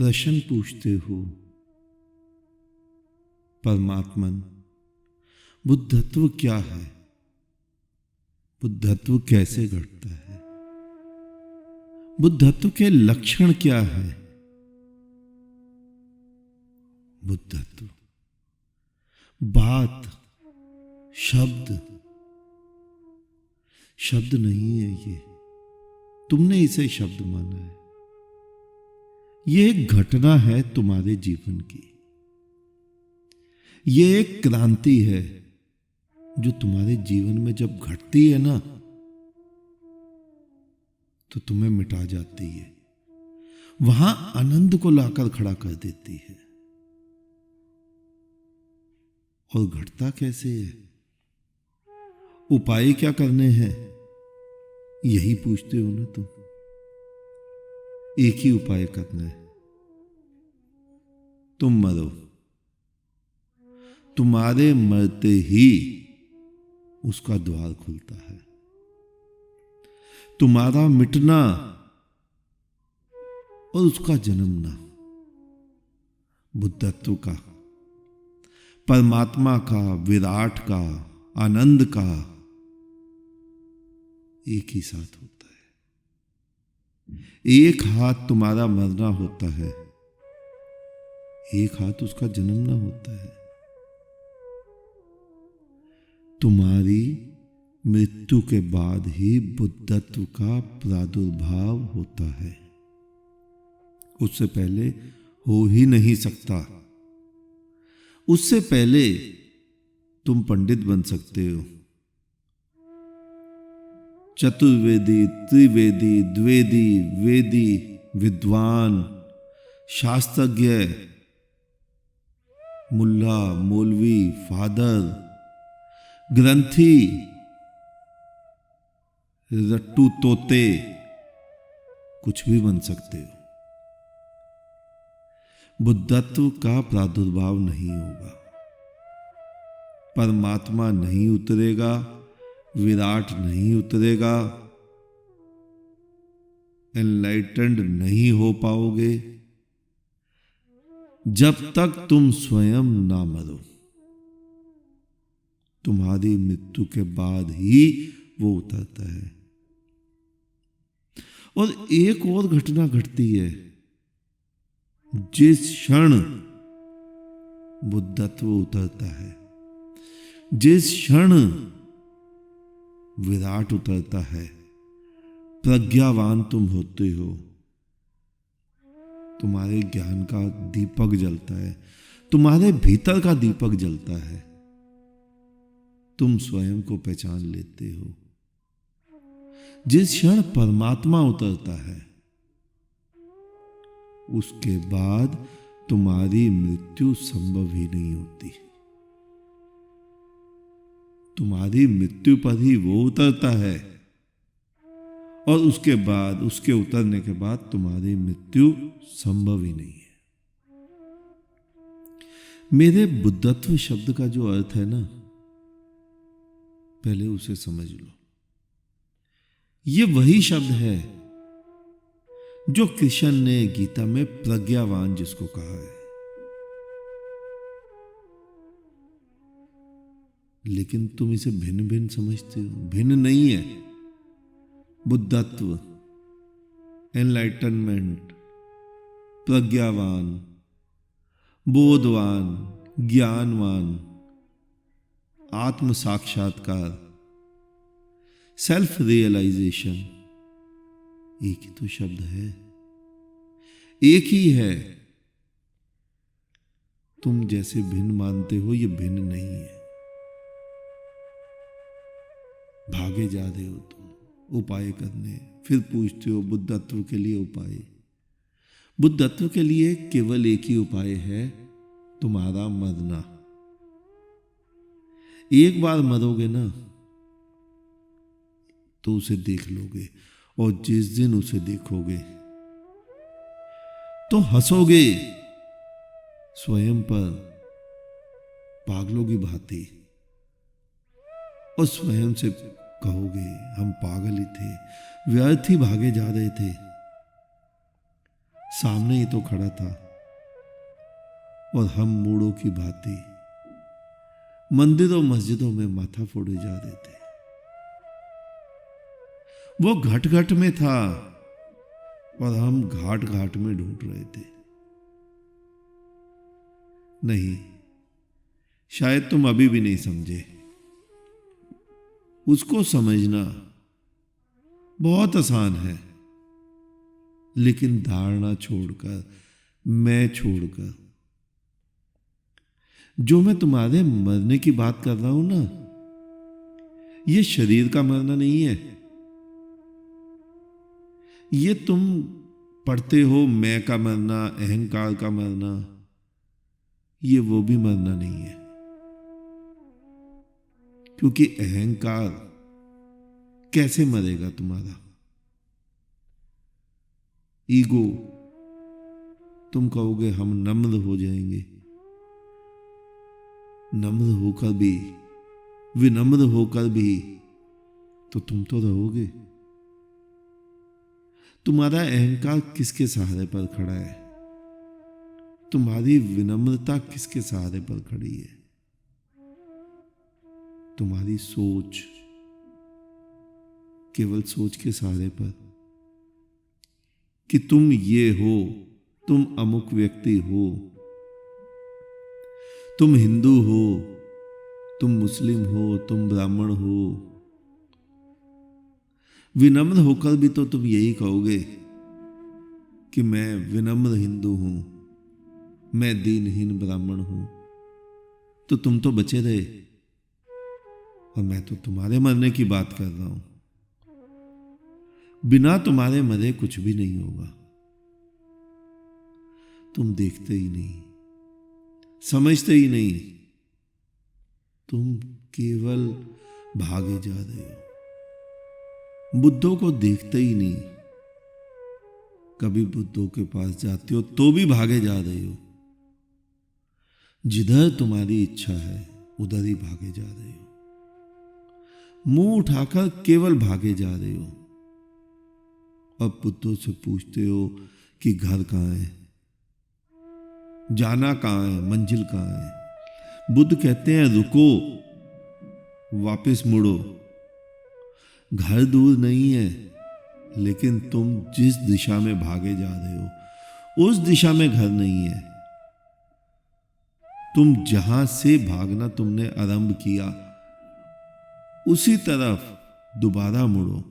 प्रश्न पूछते हो, परमात्मन बुद्धत्व क्या है, बुद्धत्व कैसे घटता है, बुद्धत्व के लक्षण क्या है। बुद्धत्व बात, शब्द नहीं है, ये तुमने इसे शब्द माना है। ये एक घटना है तुम्हारे जीवन की, ये एक क्रांति है जो तुम्हारे जीवन में जब घटती है ना तो तुम्हें मिटा जाती है, वहां आनंद को लाकर खड़ा कर देती है। और घटता कैसे है, उपाय क्या करने हैं, यही पूछते हो ना तुम। एक ही उपाय करना है, तुम मरो। तुम्हारे मरते ही उसका द्वार खुलता है। तुम्हारा मिटना और उसका जन्मना, बुद्धत्व का, परमात्मा का, विराट का, आनंद का एक ही साथ होता है। एक हाथ तुम्हारा मरना होता है, एक हाथ उसका जन्मना होता है। तुम्हारी मृत्यु के बाद ही बुद्धत्व का प्रादुर्भाव होता है, उससे पहले हो ही नहीं सकता। उससे पहले तुम पंडित बन सकते हो, चतुर्वेदी, त्रिवेदी, द्वेदी, वेदी, विद्वान, शास्त्रज्ञ, मुल्ला, मौलवी, फादर, ग्रंथी, रट्टू तोते, कुछ भी बन सकते हो। बुद्धत्व का प्रादुर्भाव नहीं होगा, परमात्मा नहीं उतरेगा, विराट नहीं उतरेगा, एनलाइटेंड नहीं हो पाओगे जब तक तुम स्वयं ना मरो। तुम्हारी मृत्यु के बाद ही वो उतरता है। और एक और घटना घटती है, जिस क्षण बुद्धत्व उतरता है, जिस क्षण विराट उतरता है, प्रज्ञावान तुम होते हो, तुम्हारे ज्ञान का दीपक जलता है, तुम्हारे भीतर का दीपक जलता है, तुम स्वयं को पहचान लेते हो। जिस क्षण परमात्मा उतरता है, उसके बाद तुम्हारी मृत्यु संभव ही नहीं होती। तुम्हारी मृत्यु पर ही वो उतरता है, और उसके बाद, उसके उतरने के बाद तुम्हारी मृत्यु संभव ही नहीं है। मेरे बुद्धत्व शब्द का जो अर्थ है ना, पहले उसे समझ लो। ये वही शब्द है जो कृष्ण ने गीता में प्रज्ञावान जिसको कहा है। लेकिन तुम इसे भिन्न भिन्न समझते हो, भिन्न नहीं है। बुद्धत्व, एनलाइटनमेंट, प्रज्ञावान, बोधवान, ज्ञानवान, आत्म साक्षात्कार, सेल्फ रियलाइजेशन, एक ही तो शब्द है, एक ही है। तुम जैसे भिन्न मानते हो, ये भिन्न नहीं है। भागे जा रहे हो तुम उपाय करने, फिर पूछते हो बुद्धत्व के लिए उपाय। बुद्धत्व के लिए केवल एक ही उपाय है, तुम्हारा मरना। एक बार मरोगे ना तो उसे देख लोगे, और जिस दिन उसे देखोगे तो हंसोगे स्वयं पर पागलों की भांति, और स्वयं से कहोगे हम पागल ही थे, व्यर्थ ही भागे जा रहे थे, सामने ही तो खड़ा था और हम मूढ़ों की भांति मंदिरों मस्जिदों में माथा फोड़े जा रहे थे। वो घट घट में था और हम घाट घाट में ढूंढ रहे थे। नहीं, शायद तुम अभी भी नहीं समझे। उसको समझना बहुत आसान है, लेकिन धारणा छोड़कर, मैं छोड़कर, जो मैं तुम्हारे मरने की बात कर रहा हूं ना, ये शरीर का मरना नहीं है। ये तुम पढ़ते हो मैं का मरना, अहंकार का मरना, ये वो भी मरना नहीं है। क्योंकि अहंकार कैसे मरेगा तुम्हारा? ईगो, तुम कहोगे हम नम्र हो जाएंगे। नम्र होकर भी, विनम्र होकर भी तो तुम तो रहोगे। तुम्हारा अहंकार किसके सहारे पर खड़ा है? तुम्हारी विनम्रता किसके सहारे पर खड़ी है? तुम्हारी सोच, केवल सोच के सहारे पर कि तुम ये हो, तुम अमुक व्यक्ति हो, तुम हिंदू हो, तुम मुस्लिम हो, तुम ब्राह्मण हो। विनम्र होकर भी तो तुम यही कहोगे कि मैं विनम्र हिंदू हूं, मैं दीनहीन ब्राह्मण हूं। तो तुम तो बचे रहे, और मैं तो तुम्हारे मरने की बात कर रहा हूं। बिना तुम्हारे मरे कुछ भी नहीं होगा। तुम देखते ही नहीं, समझते ही नहीं, तुम केवल भागे जा रहे हो। बुद्धों को देखते ही नहीं। कभी बुद्धों के पास जाते हो तो भी भागे जा रहे हो। जिधर तुम्हारी इच्छा है उधर ही भागे जा रहे हो। मुंह उठाकर केवल भागे जा रहे हो। अब बुद्धों से पूछते हो कि घर कहां है, जाना कहां है, मंजिल कहां है। बुद्ध कहते हैं रुको, वापस मुड़ो। घर दूर नहीं है, लेकिन तुम जिस दिशा में भागे जा रहे हो उस दिशा में घर नहीं है। तुम जहां से भागना तुमने आरंभ किया उसी तरफ दोबारा मुड़ो।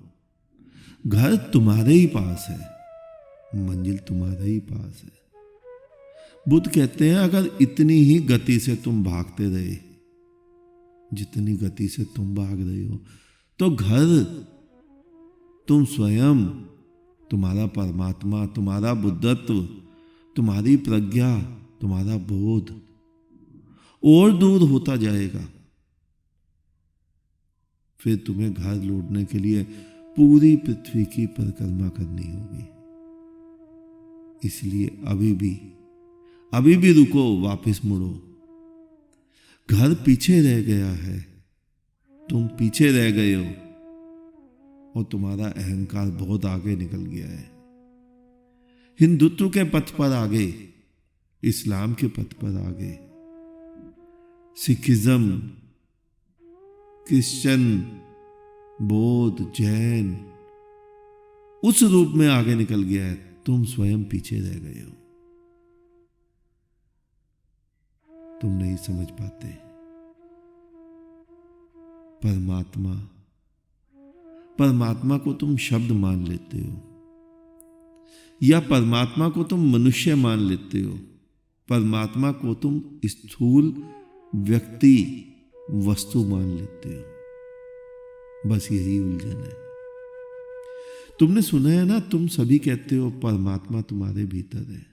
घर तुम्हारे ही पास है, मंजिल तुम्हारे ही पास है। बुद्ध कहते हैं अगर इतनी ही गति से तुम भागते रहे जितनी गति से तुम भाग रहे हो, तो घर, तुम स्वयं, तुम्हारा परमात्मा, तुम्हारा बुद्धत्व, तुम्हारी प्रज्ञा, तुम्हारा बोध और दूर होता जाएगा। फिर तुम्हें घर लौटने के लिए पूरी पृथ्वी की परिक्रमा करनी होगी। इसलिए अभी भी रुको, वापस मुड़ो। घर पीछे रह गया है, तुम पीछे रह गए हो, और तुम्हारा अहंकार बहुत आगे निकल गया है। हिंदुत्व के पथ पर आगे, इस्लाम के पथ पर आगे, सिखिज्म, क्रिश्चियन, बौद्ध, जैन, उस रूप में आगे निकल गया है। तुम स्वयं पीछे रह गए हो। तुम नहीं समझ पाते। परमात्मा को तुम शब्द मान लेते हो, या परमात्मा को तुम मनुष्य मान लेते हो। परमात्मा को तुम स्थूल व्यक्ति, वस्तु मान लेते हो। बस यही उलझन है। तुमने सुना है ना, तुम सभी कहते हो परमात्मा तुम्हारे भीतर है।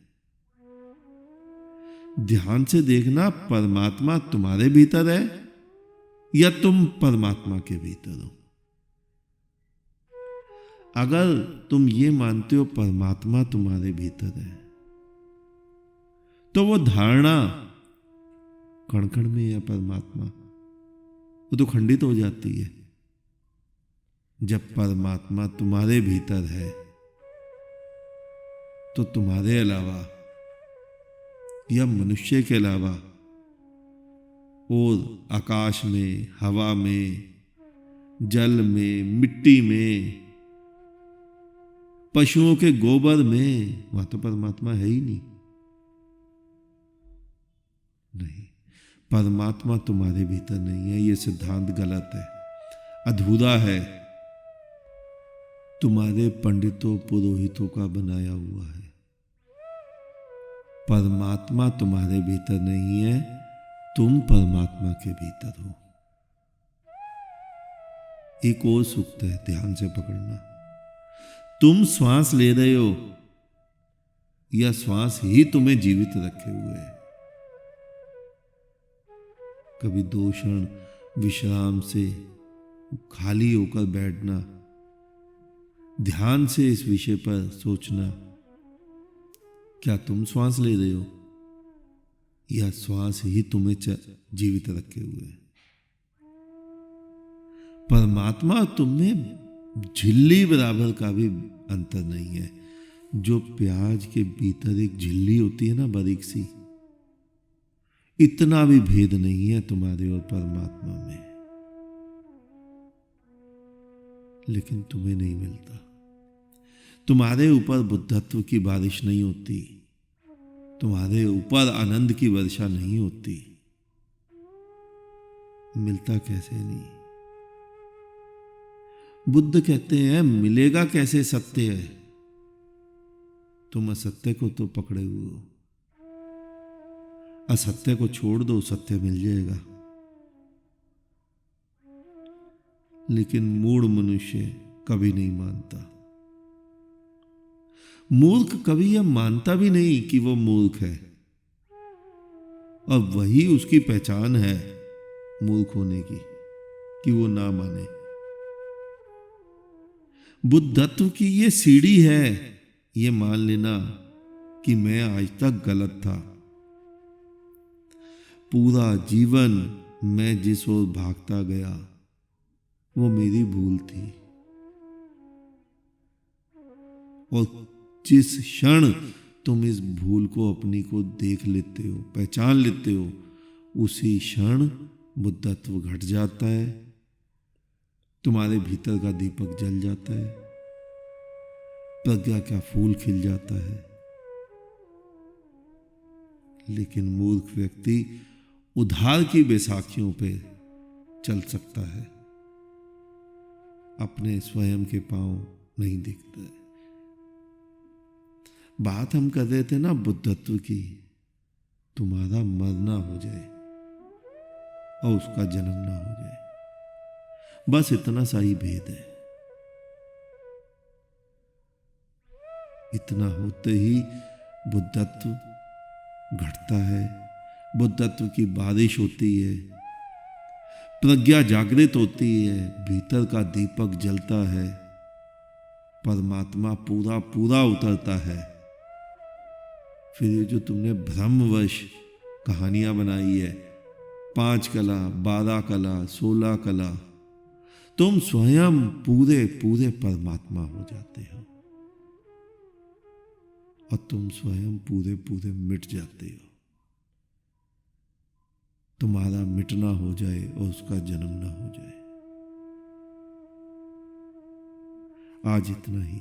ध्यान से देखना, परमात्मा तुम्हारे भीतर है या तुम परमात्मा के भीतर हो। अगर तुम ये मानते हो परमात्मा तुम्हारे भीतर है, तो वो धारणा कण कण में है परमात्मा, वो तो खंडित हो जाती है। जब परमात्मा तुम्हारे भीतर है तो तुम्हारे अलावा या मनुष्य के अलावा और आकाश में, हवा में, जल में, मिट्टी में, पशुओं के गोबर में, वहां तो परमात्मा है ही नहीं। नहीं, परमात्मा तुम्हारे भीतर नहीं है। यह सिद्धांत गलत है, अधूरा है, तुम्हारे पंडितों पुरोहितों का बनाया हुआ है। परमात्मा तुम्हारे भीतर नहीं है, तुम परमात्मा के भीतर हो। एक और सूक्त है, ध्यान से पकड़ना। तुम श्वास ले रहे हो या श्वास ही तुम्हें जीवित रखे हुए है। कभी 2 क्षण विश्राम से खाली होकर बैठना, ध्यान से इस विषय पर सोचना, क्या तुम श्वास ले रहे हो या श्वास ही तुम्हें जीवित रखे हुए है। परमात्मा तुम्हें झिल्ली बराबर का भी अंतर नहीं है। जो प्याज के भीतर एक झिल्ली होती है ना, बारीक सी, इतना भी भेद नहीं है तुम्हारे और परमात्मा में, लेकिन तुम्हें नहीं मिलता। तुम्हारे ऊपर बुद्धत्व की बारिश नहीं होती, तुम्हारे ऊपर आनंद की वर्षा नहीं होती। मिलता कैसे नहीं? बुद्ध कहते हैं मिलेगा कैसे सत्य है। तुम असत्य को तो पकड़े हुए हो, असत्य को छोड़ दो, सत्य मिल जाएगा। लेकिन मूढ़ मनुष्य कभी नहीं मानता। मूर्ख कभी यह मानता भी नहीं कि वो मूर्ख है, और वही उसकी पहचान है मूर्ख होने की, कि वो ना माने। बुद्धत्व की ये सीढ़ी है, ये मान लेना कि मैं आज तक गलत था। पूरा जीवन मैं जिस ओर भागता गया वो मेरी भूल थी, और जिस क्षण तुम इस भूल को अपनी को देख लेते हो, पहचान लेते हो, उसी क्षण बुद्धत्व घट जाता है, तुम्हारे भीतर का दीपक जल जाता है, प्रज्ञा का फूल खिल जाता है। लेकिन मूर्ख व्यक्ति उधार की बैसाखियों पे चल सकता है, अपने स्वयं के पांव नहीं दिखता है। बात हम कर रहे थे ना बुद्धत्व की, तुम्हारा मरना हो जाए और उसका जन्म ना हो जाए, बस इतना सा ही भेद है। इतना होते ही बुद्धत्व घटता है, बुद्धत्व की बारिश होती है, प्रज्ञा जागृत होती है, भीतर का दीपक जलता है, परमात्मा पूरा पूरा उतरता है। फिर ये जो तुमने भ्रमवश कहानियां बनाई है, 5 कला, 12 कला, 16 कला, तुम स्वयं पूरे पूरे परमात्मा हो जाते हो, और तुम स्वयं पूरे पूरे मिट जाते हो। तुम्हारा मिटना हो जाए और उसका जन्म ना हो जाए। आज इतना ही।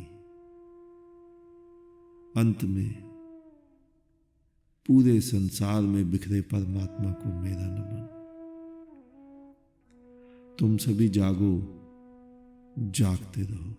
अंत में पूरे संसार में बिखरे परमात्मा को मेरा नमन। तुम सभी जागो, जागते रहो।